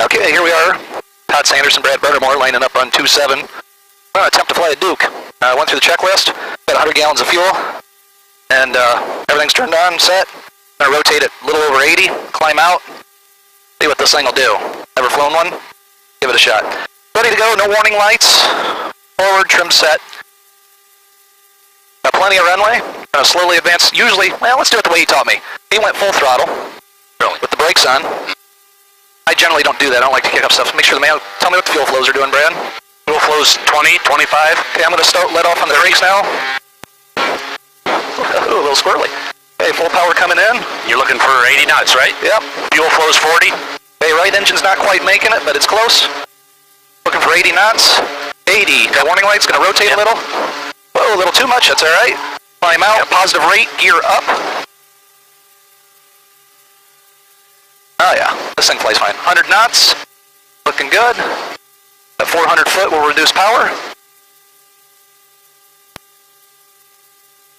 Okay, here we are. Todd Sanderson, Brad Bernamore, lining up on 27. We're going to attempt to fly a Duke. I went through the checklist, got 100 gallons of fuel, and everything's turned on, set. I'm going to rotate it a little over 80, climb out, see what this thing will do. Never flown one? Give it a shot. Ready to go, no warning lights. Forward, trim set. Got plenty of runway. Going to slowly advance. Usually, well, let's do it the way he taught me. He went full throttle, with the brakes on. I generally don't do that. I don't like to kick up stuff. Make sure the man, tell me what the fuel flows are doing, Brad. Fuel flows 20, 25. Okay, I'm going to start let off on the brakes now. Ooh, a little squirrely. Okay, full power coming in. You're looking for 80 knots, right? Yep. Fuel flows 40. Okay, right engine's not quite making it, but it's close. Looking for 80 knots. 80. Got warning lights, going to rotate a little. Whoa, a little too much, that's all right. Climb out, positive rate, gear up. Oh yeah, this thing flies fine. 100 knots, looking good. At 400 foot, we'll reduce power.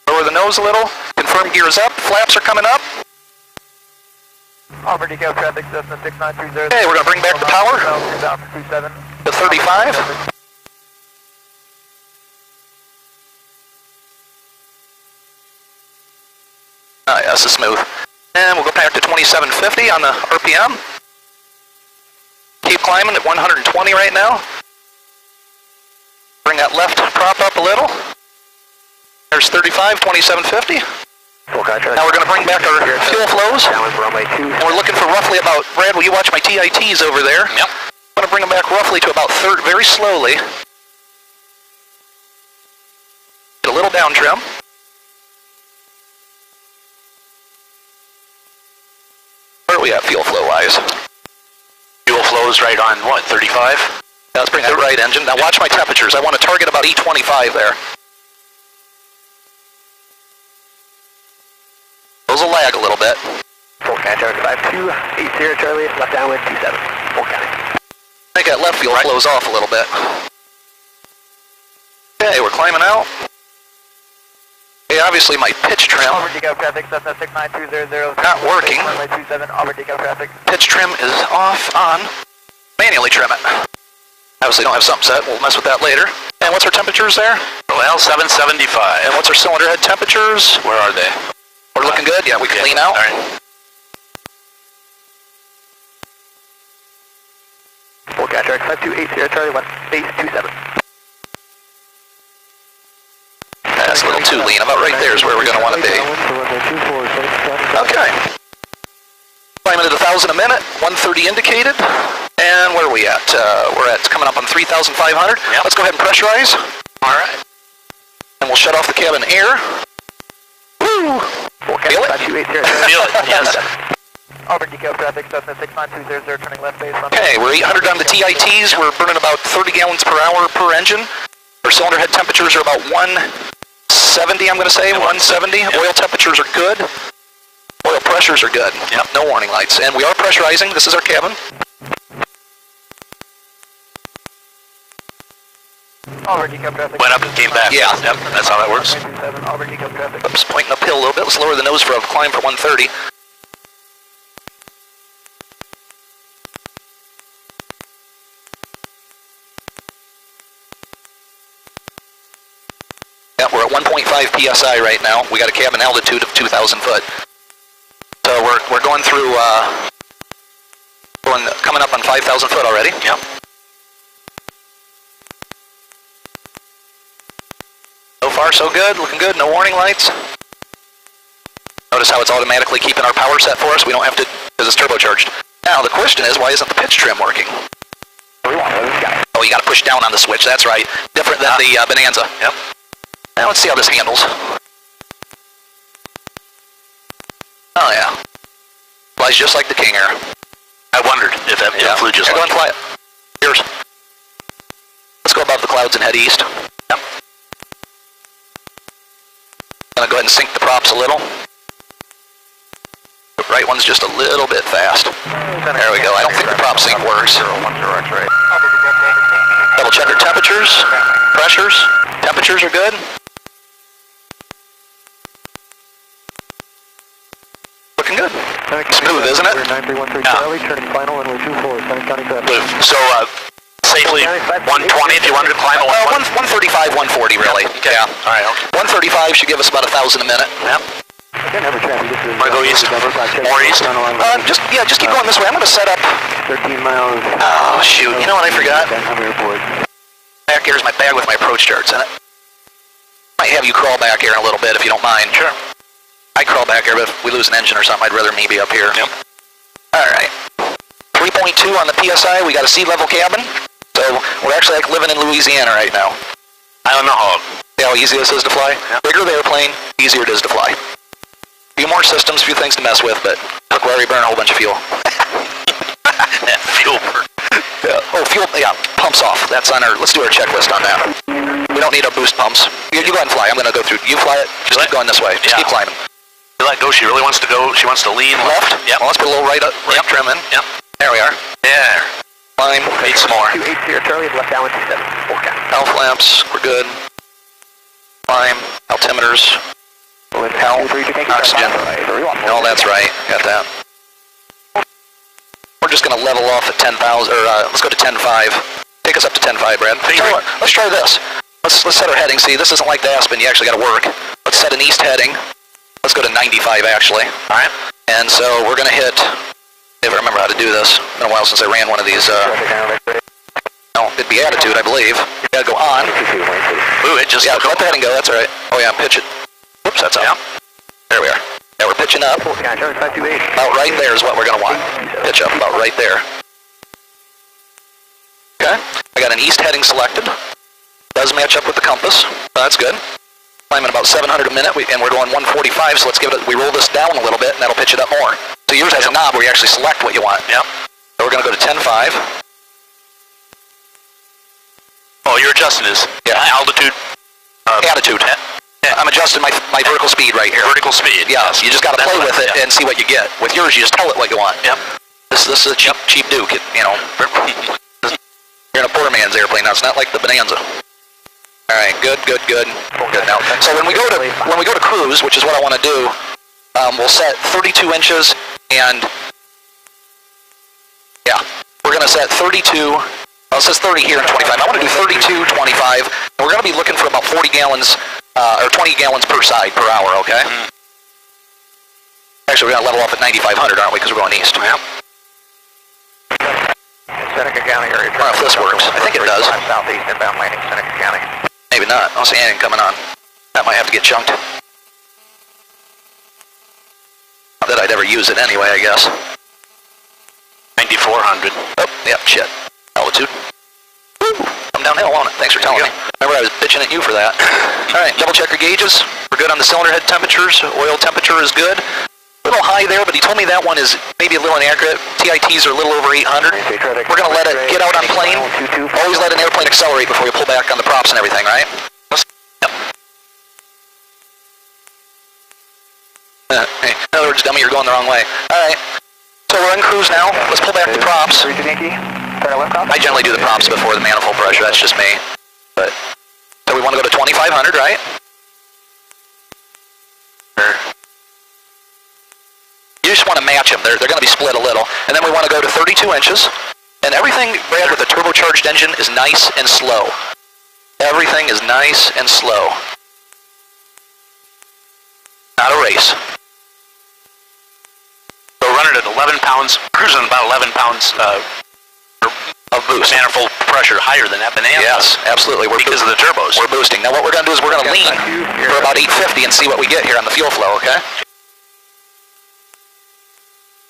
Lower the nose a little. Confirm gears up. Flaps are coming up. Auburn decal traffic, Cessna 6930. Okay, we're going to bring back the power to 35. Oh yeah, this is smooth. And we'll go back to 2750 on the RPM. Keep climbing at 120 right now. Bring that left prop up a little. There's 35, 2750. Now we're going to bring back our fuel flows. And we're looking for roughly about, Brad, will you watch my TITs over there? Yep. I'm going to bring them back roughly to about 30, very slowly. Get a little down trim. Where are we at fuel flow wise? Fuel flows right on what, 35? Yeah, let's bring that right engine. Now watch my temperatures. I want to target about E25 there. Those will lag a little bit. Full count, 5280 Charlie, left downwind 27. Full count. I think that left fuel flows off a little bit. Okay, we're climbing out. Okay, obviously my pitch trim not working. Pitch trim is off on. Manually trim it. Obviously don't have something set. We'll mess with that later. And what's our temperatures there? Well, 775. And what's our cylinder head temperatures? Where are they? We're looking good? Yeah, we can clean out. All right. Full catch, 5280 Charlie, 1827. That's a little too lean. About right there is where we're going to want to be. Okay. Climbing at 1,000 a minute, 130 indicated. And where are we at? We're at coming up on 3,500. Yep. Let's go ahead and pressurize. All right. And we'll shut off the cabin air. Woo! Feel it? Feel it, yes. Auburn decal traffic, Cessna 69200, turning left base. Okay, we're 800 on the TITs. We're burning about 30 gallons per hour per engine. Our cylinder head temperatures are about 170, I'm going to say, 170. Yep. Oil temperatures are good. Oil pressures are good. Yep. No warning lights. And we are pressurizing. This is our cabin. Auburn decal traffic. Went up and came back. Yeah, yep, that's how that works. Auburn decal traffic. Oops, pointing uphill a little bit. Let's lower the nose for a climb for 130. Yeah, we're at 1.5 PSI right now. We got a cabin altitude of 2,000 foot. So we're going through, coming up on 5,000 foot already. Yep. So far so good, looking good, no warning lights. Notice how it's automatically keeping our power set for us. We don't have to, because it's turbocharged. Now the question is, why isn't the pitch trim working? Oh, you got to push down on the switch, that's right. Different than the Bonanza. Yep. Now let's see how this handles. Oh yeah. Flies just like the King Air. I wondered if that flew just like it. Go and fly it. Here's. Let's go above the clouds and head east. Yep. Gonna go ahead and sink the props a little. The right one's just a little bit fast. There we go. I don't think the prop sync works. Double check our temperatures, pressures. Temperatures are good. Looking good. Smooth, isn't it? 9313 Charlie, turning final, runway 24, Sunny County 7. So, safely 120 if you wanted to climb a 135, 140 really. Okay. Yeah. All right, okay. 135 should give us about 1,000 a minute. Yep. Again, have a traffic, this is... Want to go east? More east? Just keep going this way. I'm going to set up... 13 miles. Oh, shoot. You know what I forgot? I'm airport. Back here's my bag with my approach charts in it. Might have you crawl back here in a little bit if you don't mind. Sure. I crawl back here, but if we lose an engine or something, I'd rather me be up here. Yep. Alright. 3.2 on the PSI. We got a sea level cabin. So we're actually like living in Louisiana right now. I don't know how easy this is to fly. Yep. Bigger the airplane, easier it is to fly. Few more systems, few things to mess with, but look where we burn a whole bunch of fuel. That fuel burn. Yeah. Oh, fuel, yeah, pumps off. That's on our, let's do our checklist on that. We don't need our boost pumps. You go ahead and fly. I'm going to go through. You fly it. Just keep going this way. Just keep climbing. You let go. She really wants to go. She wants to lean left. Yep. Well, let's put a little right trim in. Yep. There we are. There. Climb. Need some more. 280 Charlie, left down 27. 4 count. Health lamps. We're good. Climb. Altimeters. Health. Oxygen. No, that's right. Got that. We're just going to level off at 10,000, or let's go to 10.5. Take us up to 10.5, Brad. Tell you what, let's try this. Let's set our heading. See, this isn't like the Aspen. You actually got to work. Let's set an east heading. Let's go to 95, actually. All right. And so we're going to hit, if I remember how to do this. It's been a while since I ran one of these. No, it'd be attitude, I believe. You got to go on. Ooh, it just... Yeah, let the heading go. That's all right. Oh, yeah, pitch it. Whoops, that's up. There we are. Yeah, we're pitching up. About right there is what we're going to want. Pitch up about right there. Okay. I got an east heading selected. Does match up with the compass. That's good. Climbing about 700 a minute, and we're going 145, so let's give it, we roll this down a little bit, and that'll pitch it up more. So yours has a knob where you actually select what you want. Yep. So we're going to go to 10.5. Oh, you're adjusting this. Yeah. Altitude. Attitude. Yeah. I'm adjusting my vertical speed right here. Vertical speed. Yeah, you just got to play with it and see what you get. With yours, you just tell it what you want. Yep. This is a cheap Duke, you know. You're in a poor man's airplane now. It's not like the Bonanza. All right, good. Good now. So when we go to cruise, which is what I want to do, we'll set 32 inches, and yeah, we're gonna set 32. Well, it says 30 here and 25. I want to do 32, 25, and we're gonna be looking for about 40 gallons or 20 gallons per side per hour. Okay. Mm. Actually, we're gonna level off at 9,500, aren't we? Because we're going east. Yeah. Seneca County area. I don't know if this works. I think it does. Southeast inbound landing, Seneca County. Maybe not. I don't see anything coming on. That might have to get chunked. Not that I'd ever use it anyway, I guess. 9,400. Oh, yep, shit. Altitude. Woo! I'm downhill on it. Thanks for telling me. Remember, I was bitching at you for that. Alright, double check your gauges. We're good on the cylinder head temperatures. Oil temperature is good. A little high there, but he told me that one is maybe a little inaccurate. TITs are a little over 800. We're going to let it get out on plane. Always let an airplane accelerate before you pull back on the props and everything, right? Yep. In other words, dummy, you're going the wrong way. Alright. So we're in cruise now. Let's pull back the props. I generally do the props before the manifold pressure. That's just me. But so we want to go to 2,500, right? You just want to match them. They're going to be split a little. And then we want to go to 32 inches. And everything, Brad, with a turbocharged engine is nice and slow. Everything is nice and slow. Not a race. So running at 11 pounds, cruising about 11 pounds of boost. Manifold pressure higher than that Bonanza. Yes, absolutely. Because of the turbos. We're boosting. Now what we're going to do is we're going to lean for about 850 and see what we get here on the fuel flow, okay?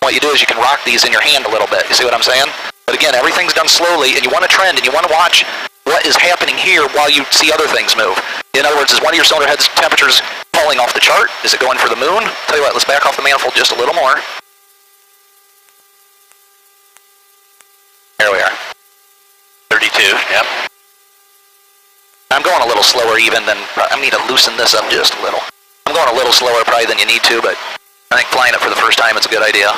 What you do is you can rock these in your hand a little bit. You see what I'm saying? But again, everything's done slowly, and you want to trend, and you want to watch what is happening here while you see other things move. In other words, is one of your cylinder heads temperatures falling off the chart? Is it going for the moon? Tell you what, let's back off the manifold just a little more. There we are. 32, yep. I'm going a little slower even than, I need to loosen this up just a little. I'm going a little slower probably than you need to, but I think flying it for the first time is a good idea.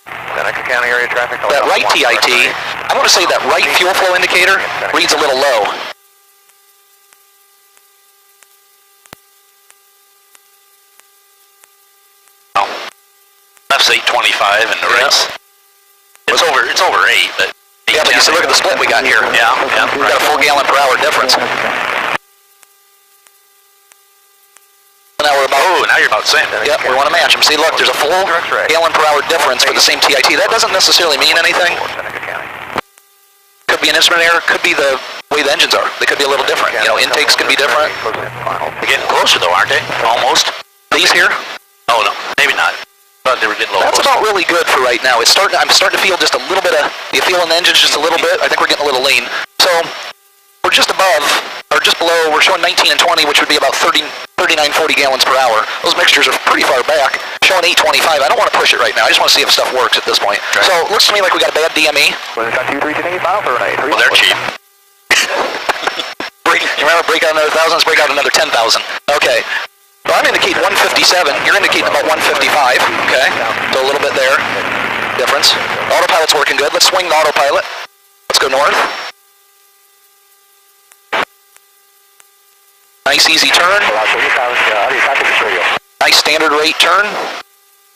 Seneca County area traffic. That right TIT, I want to say that right fuel flow indicator reads a little low. Oh, left's 825 and the right's... It's over 8, but... Yeah, but you see, look at the split we got here. Yeah. We've got a 4 gallon per hour difference. Now we're about... Oh, now you're about the same. Yep, we want to match them. See, look, there's a full gallon per hour difference for the same TIT. That doesn't necessarily mean anything. Could be an instrument error, could be the way the engines are. They could be a little different. You know, intakes could be different. They're getting closer though, aren't they? Almost. These here? Oh, no, maybe not. But they were getting a little That's closer. about really good for right now. I'm starting to feel just a little bit of, you feel in the engines just a little bit. I think we're getting a little lean. So, we're just above, or just below, we're showing 19 and 20, which would be about 39, 40 gallons per hour. Those mixtures are pretty far back. Showing 825. I don't want to push it right now. I just want to see if stuff works at this point. Right. So, it looks to me like we got a bad DME. Was it 23285 or 93? Well, they're cheap. You remember, break out another 1,000, let's break out another 10,000. Okay. Well, I'm indicating 157. You're indicating about 155. Okay. So a little bit there. Difference. Autopilot's working good. Let's swing the autopilot. Let's go north. Nice easy turn. Nice standard rate turn.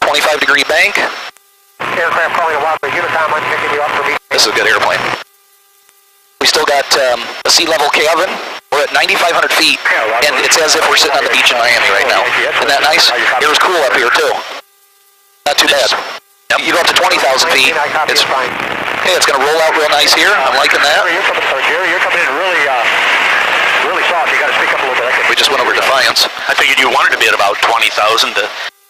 25-degree bank. Aircraft calling a Whopper Unicom, I'm picking you up for me. This is a good airplane. We still got a sea level cabin. We're at 9,500 feet, and it's as if we're sitting on the beach in Miami right now. Isn't that nice? It was cool up here too. Not too bad. You go up to 20,000 feet. It's going to roll out real nice here. I'm liking that. Jerry, you're coming in really soft. You got to speak up a little bit. We just went over Defiance. I figured you wanted to be at about 20,000 to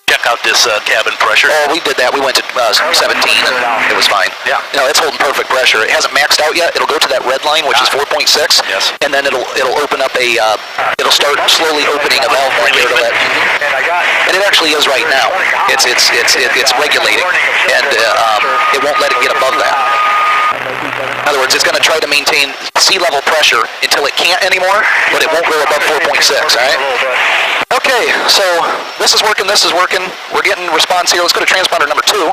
check out this cabin pressure. Oh, we did that. We went to 17, and it was fine. Yeah. You know, it's holding perfect pressure. It hasn't maxed out yet. It'll go to that red line, which is 4.6. Yes. And then it'll open up a. It'll start slowly opening a valve point here to let. And it actually is right now. It's regulating, and it won't let it get above that. In other words, it's going to try to maintain sea level pressure until it can't anymore, but it won't go above 4.6, all right? Okay, so this is working. We're getting response here. Let's go to transponder number 2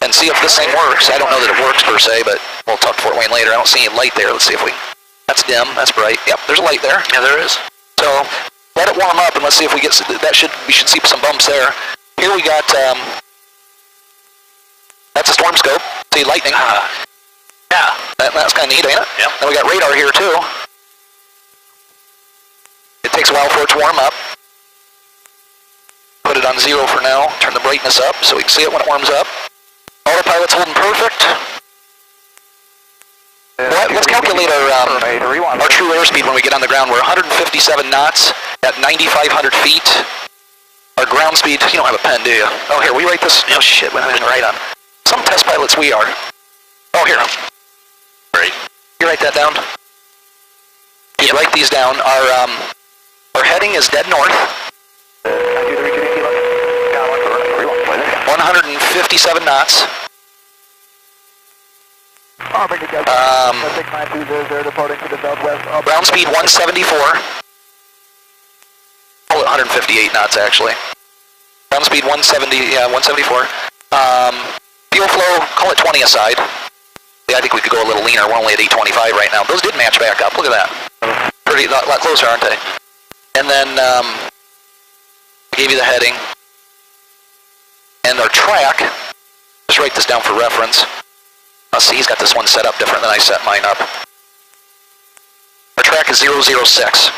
and see if this thing works. I don't know that it works per se, but we'll talk to Fort Wayne later. I don't see any light there. Let's see if we... That's dim. That's bright. Yep, there's a light there. Yeah, there is. So let it warm up, and let's see if we get... We should see some bumps there. Here we got... That's a storm scope. See lightning. Yeah. That's kind of neat, ain't it? Yep. Then we got radar here too. It takes a while for it to warm up. Put it on 0 for now. Turn the brightness up so we can see it when it warms up. Autopilot's holding perfect. Let's calculate our true airspeed when we get on the ground. We're 157 knots at 9,500 feet. Our ground speed, you don't have a pen, do you? Oh, here, we write this? Oh, shit, we didn't write on. Some test pilots we are. Oh, here. Great. You write that down? You write these down. Our heading is dead north. 157 knots. Ground speed 174. Call it 158 knots actually. Ground speed 174. Fuel flow, call it 20 aside. Yeah, I think we could go a little leaner. We're only at 825 right now. Those did match back up. Look at that. Pretty lot closer, aren't they? And then I gave you the heading. And our track, just write this down for reference. See, he's got this one set up different than I set mine up. Our track is 006.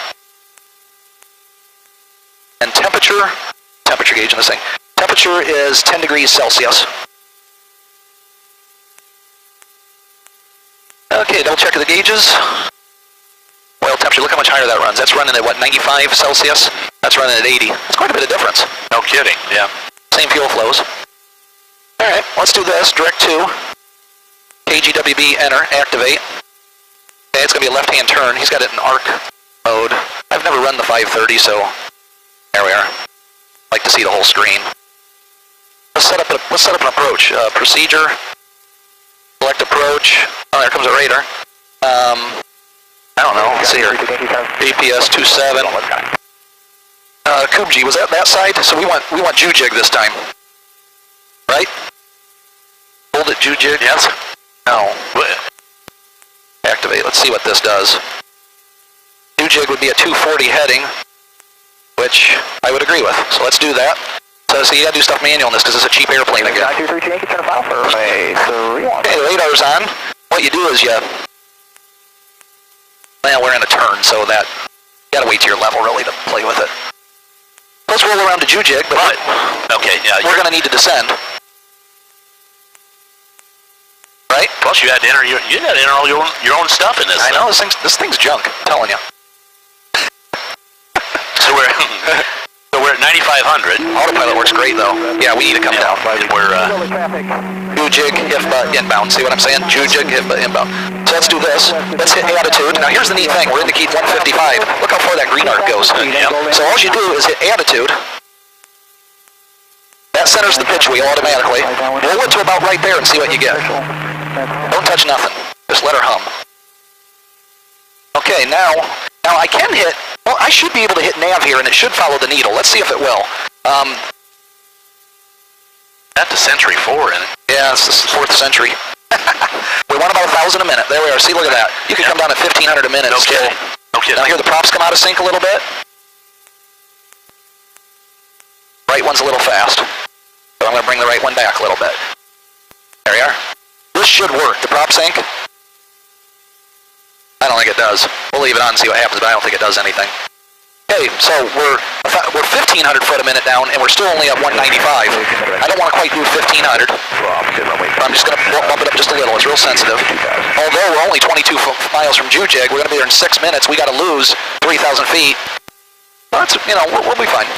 And temperature gauge in this thing. Temperature is 10 degrees Celsius. Okay, double check of the gauges. Oil temperature, look how much higher that runs. That's running at what, 95 Celsius? That's running at 80. It's quite a bit of difference. No kidding, yeah. Same fuel flows. Alright, let's do this. Direct 2. KGWB, enter, activate. Okay, it's going to be a left-hand turn. He's got it in arc mode. I've never run the 530, so there we are. Like to see the whole screen. Let's set up an approach. Procedure. Select approach. Oh, there comes a radar. I don't know. Let's see here. APS 27. Kubji, was that side? So we want Jujig this time, right? Hold it, Jujig. Yes. No. Activate. Let's see what this does. Jujig would be a 240 heading, which I would agree with. So let's do that. So you gotta do stuff manual in this because it's a cheap airplane again. 923 Yankee, turn a file for runway 31. Okay, the radar's on. What you do is well, we're in a turn, so that you gotta wait to your level really to play with it. Let's roll around to Jujig, but okay, yeah, we're gonna need to descend. Right? Plus, you had to enter all your own stuff in this. I know this thing's junk. I'm telling you. So we're at 9,500. Autopilot works great though. Yeah, we need to come down. We're Jujig, IFBA, inbound. See what I'm saying? Jujig, IFBA, inbound. So let's do this. Let's hit attitude. Now here's the neat thing. We're indicating 155. Look how far that green arc goes. So all you do is hit attitude. That centers the pitch wheel automatically. Roll it to about right there and see what you get. Don't touch nothing. Just let her hum. Okay, now I can hit, well, I should be able to hit nav here and it should follow the needle. Let's see if it will. That's a Century 4 in it. Yeah, it's the 4th century. We want about 1,000 a minute. There we are. See, look at that. You can come down at 1,500 a minute still. Okay. Now here the props come out of sync a little bit. Right one's a little fast. So I'm going to bring the right one back a little bit. There we are. This should work. The prop sync? I don't think it does. We'll leave it on and see what happens, but I don't think it does anything. Okay, so we're 1,500 foot a minute down, and we're still only at 195. I don't want to quite do 1,500. I'm just going to bump it up just a little. It's real sensitive. Although we're only 22 miles from Jujig, we're going to be there in 6 minutes. We got to lose 3,000 feet. Well, that's, we'll be fine.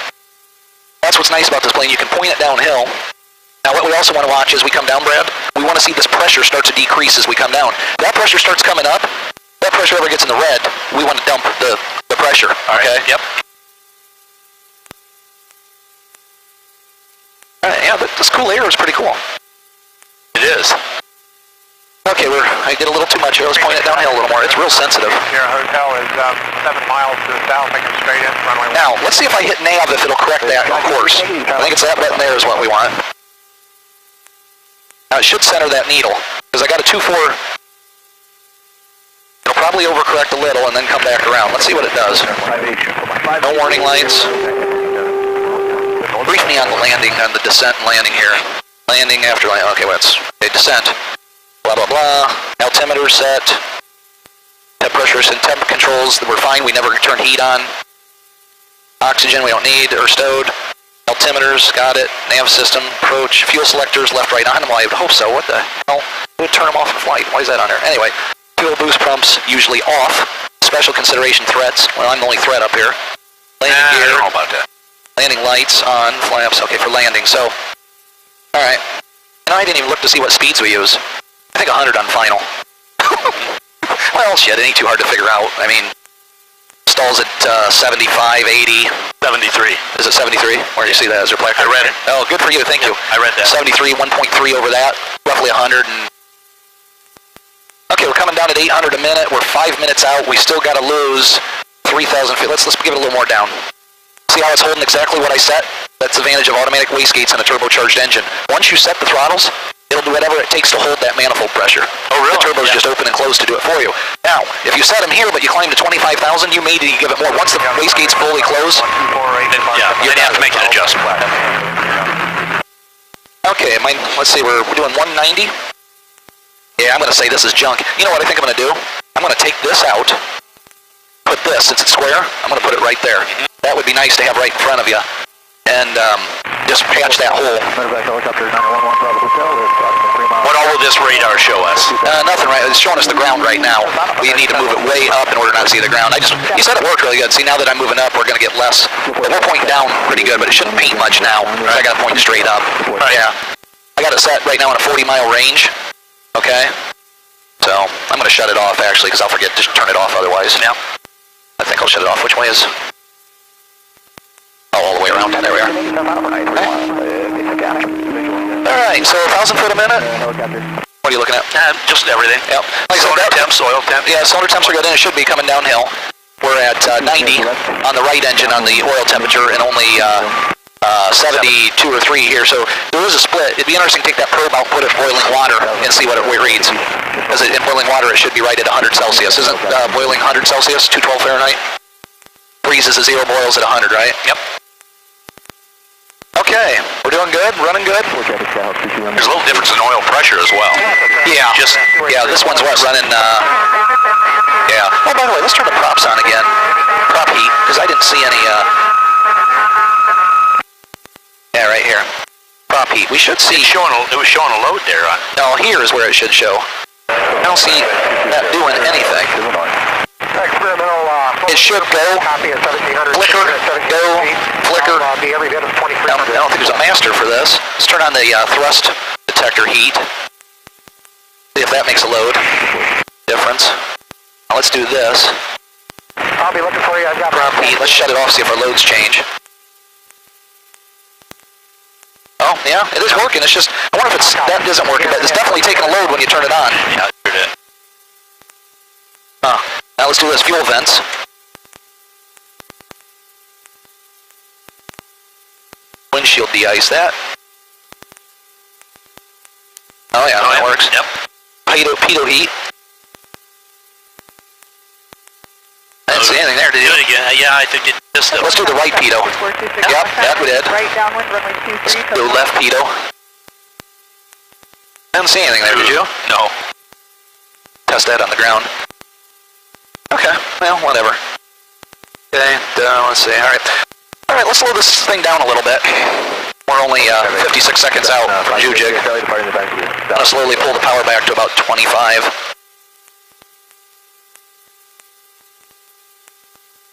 That's what's nice about this plane. You can point it downhill. Now what we also want to watch as we come down, Brad, we want to see this pressure start to decrease as we come down. That pressure starts coming up. That pressure ever gets in the red, we want to dump the pressure. Okay? Yep. Alright, yeah, but this cool air is pretty cool. It is. Okay, I did a little too much here. Let's point it downhill a little more. It's real sensitive. Your hotel is 7 miles to the south, making straight in, runway 1. Now, let's see if I hit nav if it'll correct that course. I think it's that button there is what we want. Now it should center that needle, because I got a 2-4. It'll probably overcorrect a little and then come back around. Let's see what it does. No warning lights. Brief me on the landing, on the descent and landing here. Landing after landing. Okay, okay, descent. Blah, blah, blah. Altimeter set. Temp pressures and temp controls, we're fine. We never turn heat on. Oxygen we don't need, or stowed. Altimeters, got it. Nav system, approach. Fuel selectors, left, right on. Well, I would hope so. What the hell? Who would turn them off in flight? Why is that on there? Anyway, fuel boost pumps usually off. Special consideration threats. Well, I'm the only threat up here. Landing gear. I don't know about that. Landing lights on, flaps. Okay, for landing. So, alright. And I didn't even look to see what speeds we use. I think 100 on final. Well, shit, it ain't too hard to figure out. I mean, stalls at 75, 80. 73. Is it 73? Where do you see that? Is there placard? I read it. Oh, good for you. Thank you. I read that. 73, 1.3 over that. Roughly 100. And okay, we're coming down at 800 a minute. We're 5 minutes out. We still got to lose 3,000 feet. Let's give it a little more down. See how it's holding exactly what I set? That's the advantage of automatic wastegates and a turbocharged engine. Once you set the throttles, it'll do whatever it takes to hold that manifold pressure. Oh, really? The turbo's just open and close to do it for you. Now, if you set them here, but you climb to 25,000, you may need to give it more. Once the wastegate's fully closed, then you have to make an adjustment. Okay, let's see, we're doing 190. Yeah, I'm going to say this is junk. You know what I think I'm going to do? I'm going to take this out, put this, since it's square, I'm going to put it right there. That would be nice to have right in front of you. And just patch that hole. What all will this radar show us? Nothing, right? It's showing us the ground right now. We need to move it way up in order not to see the ground. You said it worked really good. See, now that I'm moving up, we're going to get less. We're pointing down pretty good, but it shouldn't paint much now. I got to point straight up. Yeah. I got it set right now in a 40-mile range. Okay. So I'm going to shut it off actually, because I'll forget to turn it off otherwise. Yeah. I think I'll shut it off. Which way is? Oh, all the way around. There we are. Alright, so 1,000 foot a minute? What are you looking at? Just everything. Yep. Like Cylinder temps, oil temp. Yeah, cylinder temps are good, and it should be coming downhill. We're at 90 on the right engine on the oil temperature, and only 72 or 3 here, so there is a split. It'd be interesting to take that probe out, put it in boiling water, and see what it reads. Because in boiling water, it should be right at 100 Celsius. Isn't boiling 100 Celsius, 212 Fahrenheit? Freezes at 0, boils at 100, right? Yep. Okay, Okay, we're doing good, running good. There's a little difference in oil pressure as well. Yeah, Just yeah, this one's what, running, yeah. Oh, by the way, let's turn the props on again. Prop heat, because I didn't see any, yeah, right here. Prop heat, we should see. it was showing a load there. No, here is where it should show. I don't see that doing anything. It should go, flicker, go, flicker. I don't think there's a master for this. Let's turn on the thrust detector heat. See if that makes a load difference. Now let's do this. I'll be looking for you. I've got Prop heat. Let's shut it off, see if our loads change. Oh, yeah, it is working. It's just, I wonder if that isn't working, but it's definitely taking a load when you turn it on. Yeah, it did. Now let's do this, fuel vents. Windshield de-ice that. Oh yeah, that works. Yep. Pitot heat. I didn't see anything there, did you? Do it again. Yeah, I think it just. Let's do the right pitot. Yep, that we did. Right downwind, runway 23. Let's do left pitot. I didn't see anything there, did you? No. Test that on the ground. Okay, well, whatever. Okay, let's see, alright. Alright, let's slow this thing down a little bit. We're only 56 seconds out from Jujig. I'm going to slowly pull the power back to about 25.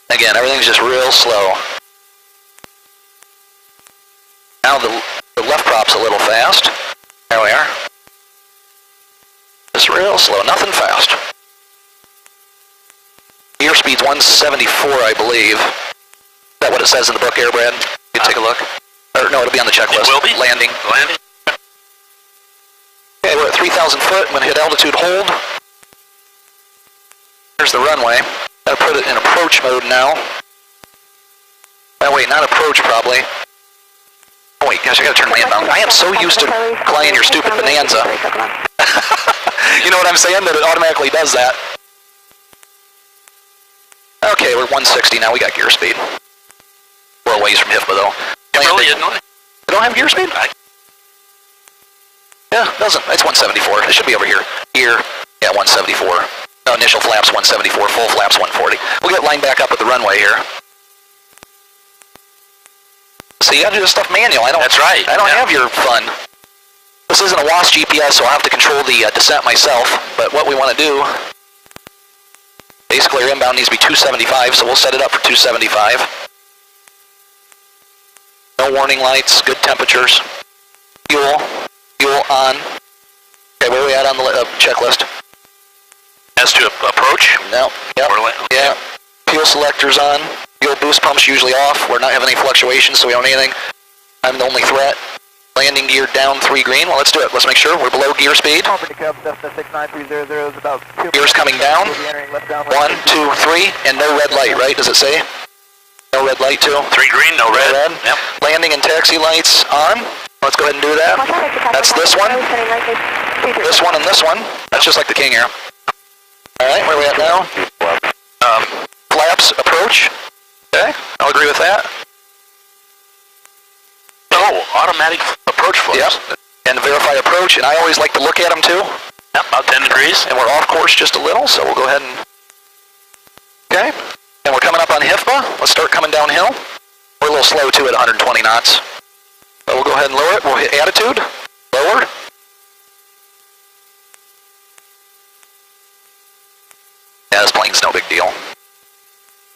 Again, everything's just real slow. Now the left prop's a little fast. There we are. Just real slow, nothing fast. Gear speed's 174, I believe. Is that what it says in the book, Brad? You can take a look. Or no, it'll be on the checklist. It will be? Landing. Okay, we're at 3,000 foot. I'm going to hit altitude hold. There's the runway. Gotta put it in approach mode now. Oh wait, not approach probably. Oh wait, gosh, I gotta turn my inbound. I am so used to flying your stupid Bonanza. You know what I'm saying? That it automatically does that. Okay, we're 160 now. We got gear speed. We're a ways from HIFPA though. It really didn't. They don't have gear speed? Yeah, it doesn't. It's 174. It should be over here. Here, yeah, 174. No, initial flaps 174, full flaps 140. We'll get lined back up with the runway here. See, you gotta do this stuff manual. That's right. I don't have your fun. This isn't a WASP GPS, so I'll have to control the descent myself. But what we want to do, basically our inbound needs to be 275, so we'll set it up for 275. No warning lights, good temperatures. Fuel on. Okay, where are we at on the checklist? As to approach? No, yep, yeah. Fuel selector's on. Fuel boost pump's usually off. We're not having any fluctuations, so we don't need anything. I'm the only threat. Landing gear down 3 green. Well, let's do it. Let's make sure we're below gear speed. Gear's coming down. 1, 2, 3, and no red light, right? Does it say? No red light too? 3 green, no red. Yep. Landing and taxi lights on. Let's go ahead and do that. That's this one. This one and this one. That's just like the King Air. Alright, where are we at now? Flaps, approach. Okay, I'll agree with that. Oh, automatic approach flaps. Yep, and verify approach, and I always like to look at them too. Yep, about 10 degrees. And we're off course just a little, so we'll go ahead and... Okay, and we're coming up on HIFPA. Let's start coming downhill. We're a little slow too at 120 knots. But we'll go ahead and lower it. We'll hit attitude, lower. Yeah, this plane's no big deal.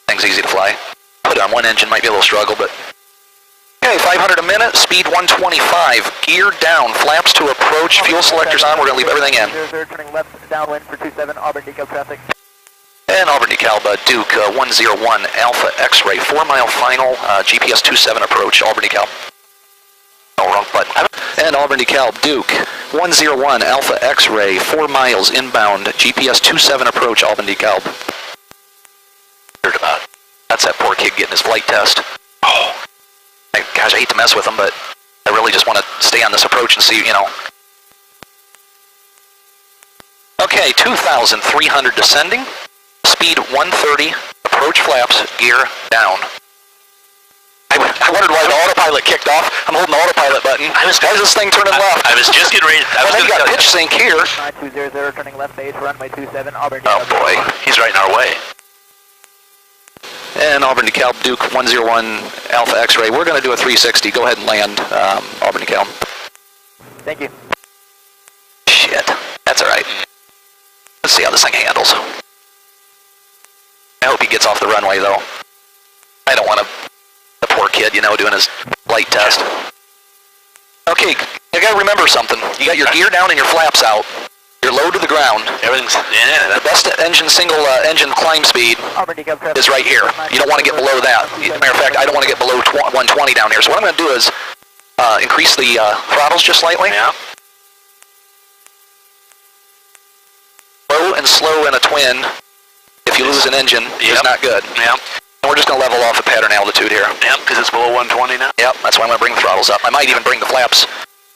Thing's easy to fly. Put it on one engine might be a little struggle, but... Okay, 500 a minute, speed 125, gear down, flaps to approach, fuel selectors on, we're going to leave everything in. Turning left downwind for 27, Auburn decal traffic. And Auburn decal, Duke 101, Alpha X-ray, 4 mile final, GPS 27 approach, Auburn decal. Oh, wrong button. And Auburn decal, Duke 101, Alpha X-ray, 4 miles inbound, GPS 27 approach, Auburn decal. Heard about it. That's that poor kid getting his flight test. Oh, gosh, I hate to mess with him, but I really just want to stay on this approach and see, you know. Okay, 2,300 descending, speed 130, approach flaps, gear down. I wondered why the autopilot kicked off. I'm holding the autopilot button. Why is this thing turning left? I was just getting ready. You got pitch sync here. 9200 turning left base, runway 27, Auburn. Oh boy, he's right in our way. And Auburn DeKalb, Duke 101 Alpha X-ray. We're going to do a 360. Go ahead and land, Auburn DeKalb. Thank you. Shit, that's all right. Let's see how this thing handles. I hope he gets off the runway though. I don't want the poor kid, you know, doing his flight test. Okay, you gotta remember something. You got your gear down and your flaps out. You're low to the ground. Everything's, The best engine, single engine climb speed is right here. You don't want to get below that. Matter of fact, I don't want to get below 120 down here. So what I'm going to do is increase the throttles just slightly. yeah. Low and slow in a twin, if you lose an engine, is not good. Yeah. And we're just going to level off at pattern altitude here. Yeah, because it's below 120 now. Yep, that's why I'm going to bring the throttles up. I might even bring the flaps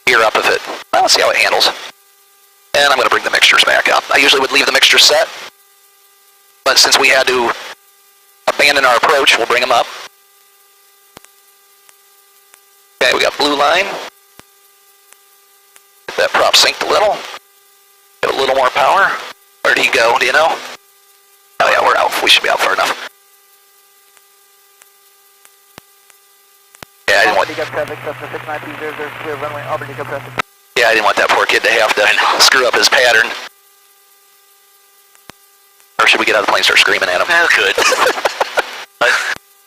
here up if it... Well, let's see how it handles. And I'm going to bring the mixtures back up. I usually would leave the mixture set, but since we had to abandon our approach, we'll bring them up. Okay, we got blue line. Get that prop synced a little. Get a little more power. Where did he go, do you know? Oh yeah, we're out. We should be out far enough. Yeah, I didn't want... Yeah, I didn't want that poor kid to have to screw up his pattern. Or should we get out of the plane and start screaming at him? Yeah, good.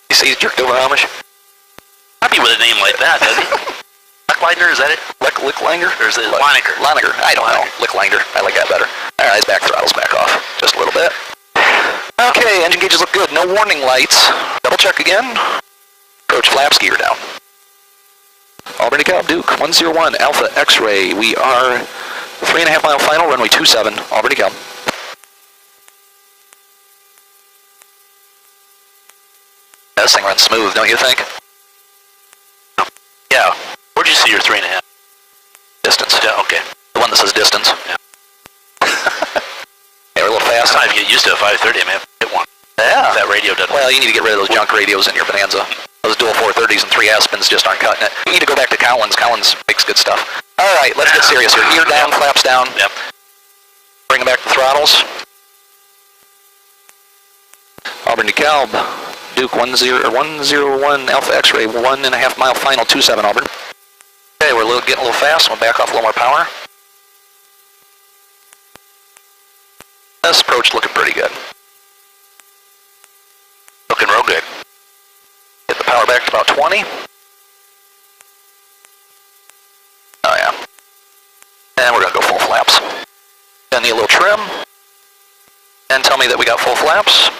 You see he's jerked over Amish? Happy with a name like that, doesn't he? Licklinder, is that it? Licklanger? Or is it Lineker? Lineker. I don't know. Licklanger. I like that better. Alright, his back throttle's back off. Just a little bit. Okay, engine gauges look good. No warning lights. Double check again. Approach flaps, gear down. Auburn DeKalb, Duke 101 Alpha X-ray. We are 3.5 mile final, runway 27, Auburn DeKalb. This thing runs smooth, don't you think? Yeah. Where'd you see your 3.5? Distance. Yeah, okay. The one that says distance. Yeah. Yeah, we're a little fast. Sometimes you get used to a 530, I may have to hit one. Yeah. That radio doesn't... Well, you need to get rid of those junk radios in your Bonanza. Those dual 430s and 3 Aspens just aren't cutting it. You need to go back to Collins. Collins makes good stuff. All right, let's get serious here. Gear down, flaps down. Yep. Bring back the throttles. Auburn DeKalb, Duke 101 Alpha X-ray, 1.5 mile final, 27 Auburn. Okay, we're getting a little fast. We'll back off a little more power. This approach looking pretty good. Looking real good. Get the power back to about 20. Oh yeah. And we're going to go full flaps. Then need a little trim. And tell me that we got full flaps.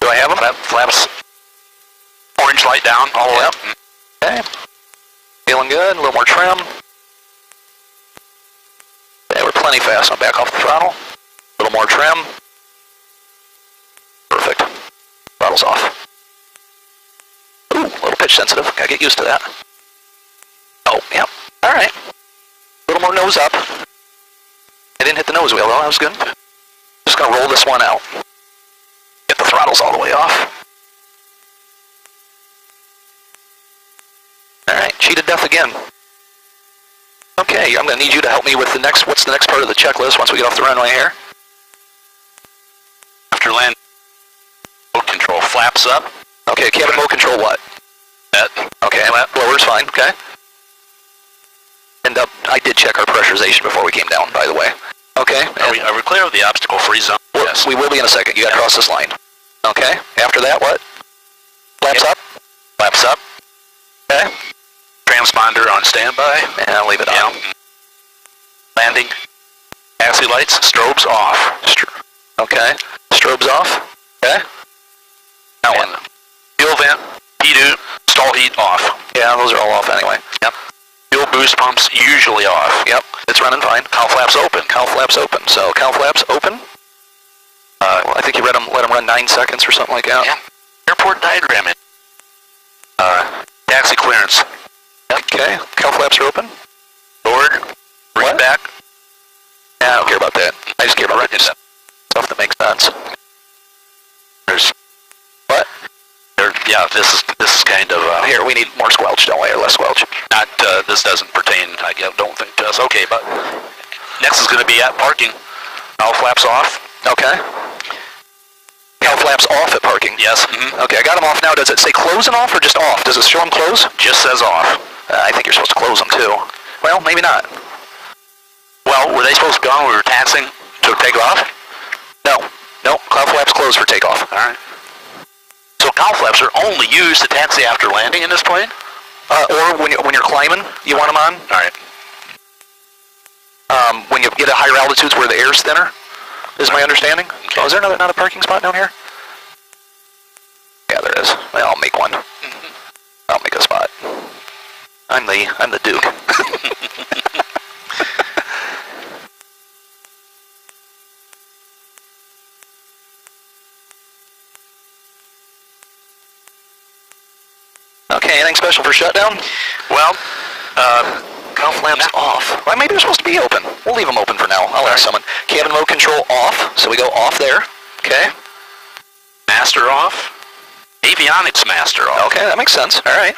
Do I have them? Flaps. Orange light down all the way up. Okay. Feeling good. A little more trim. Okay, we're plenty fast. I'll back off the throttle. A little more trim. Perfect. Throttle's off. Ooh, a little pitch sensitive. Gotta get used to that. Oh, yep. Alright. A little more nose up. I didn't hit the nose wheel though, that was good. Just gonna roll this one out. Get the throttles all the way off. Alright, cheated death again. Okay, I'm gonna need you to help me with the next, what's the next part of the checklist once we get off the runway here? After land, mode control flaps up. Okay, cabin mode control what? That. Okay, blower's fine, okay. And I did check our pressurization before we came down, by the way. Okay. Are we clear of the obstacle-free zone? Yes. We will be in a second. You gotta cross this line. Okay. After that, what? Flaps up? Flaps up. Okay. Transponder on standby. And I'll leave it on. Landing. Taxi lights. Strobes off. Okay. Strobes off. Okay. Now what? Fuel vent. Heat, stall heat off. Yeah, those are all off anyway. Yep. Fuel boost pumps usually off. Yep. It's running fine. Cowl flaps open. Cowl flaps open. So cowl flaps open. Well, I think you let them run 9 seconds or something like that. Yeah. Airport diagram. Taxi clearance. Yep. Okay. Cowl flaps are open. Forward. Bring it back. Yeah, I don't care about that. I just care about writing stuff that makes sense. There's what? They're Yeah, this is kind of Here, we need more squelch, don't we, or less squelch? not. This doesn't pertain. Don't think to us. Okay, but next is going to be at parking. All flaps off. Okay. Cowl flaps off at parking. Yes. Okay, I got them off now. Does it say close and off or just off? Does it show them close? Just says off. I think you're supposed to close them too. Well, maybe not. Well, were they supposed to go on when we were taxiing to take off? No. No, cowl flaps closed for takeoff. All right. So cowl flaps are only used to taxi after landing in this plane? Or when you're climbing, you want them on. All right. When you get at higher altitudes where the air's thinner, is my understanding. Okay. Oh, is there not a parking spot down here? Yeah, there is. Well, I'll make one. I'll make a spot. I'm the Duke. Okay, anything special for shutdown? Well, Cowl flaps off. Well, maybe they're supposed to be open. We'll leave them open for now. I'll ask someone. Cabin mode control off, so we go off there. Okay. master off. Avionics master off. Okay, that makes sense. All right.